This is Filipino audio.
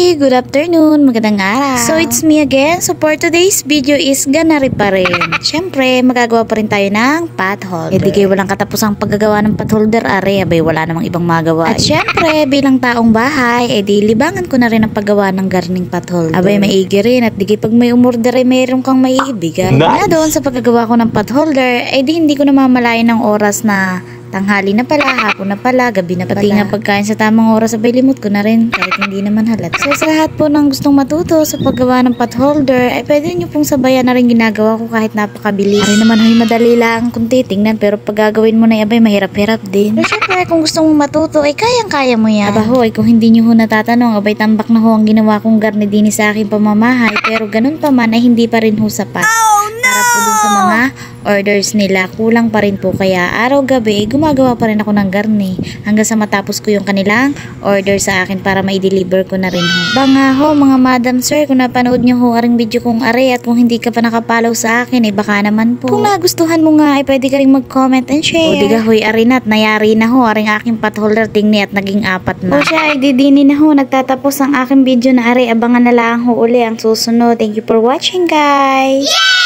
Hi! Good afternoon! Magandang araw! So it's me again. So for today's video is ganari pa rin. Siyempre, magagawa pa rin tayo ng pot holder. E di kayo walang katapusang paggagawa ng pot holder, are, abay wala namang ibang magawa. At siyempre, bilang taong bahay, e di libangan ko na rin ang paggawa ng gardening pot holder. Abay maigi rin at di kayo pag may umorder ay mayroon kang maiibigay. Nice. Na doon sa paggagawa ko ng pot holder, e di hindi ko namamalayan ng oras na tanghali na pala, hapon na pala, gabi na pala. Pati nga pagkain sa tamang oras, sabay limot ko na rin kahit hindi naman halata. So sa lahat po ng gustong matuto sa paggawa ng pot holder, ay pwede nyo pong sabayan na rin ginagawa ko kahit napakabilis. Ay naman ay madali lang kung titingnan, pero pag gagawin mo na abay mahirap-hirap din. Pero syempre kung gusto mong matuto ay kayang-kaya mo yan. Aba ho, ay kung hindi nyo ho natatanong, abay tambak na ho ang ginawa kong garni din sa aking pamamahay, pero ganun pa man ay hindi pa rin ho sapat. Oh, no! Para po dun sa mga orders nila, kulang pa rin po, kaya araw-gabi gumagawa pa rin ako ng garni hanggang sa matapos ko yung kanilang order sa akin para ma-deliver ko na rin ho. Banga ho mga madam sir, kung napanood nyo ho aring video kong are at kung hindi ka pa nakapollow sa akin, baka naman po. Kung nagustuhan mo nga ay pwede ka rin mag-comment and share. O diga hoy are na at nayari na ho aring aking pot holder tingni at naging 4 na. O siya ay didini na ho, nagtatapos ang aking video na are, abangan na lang ho uli ang susunod. Thank you for watching guys! Yeah!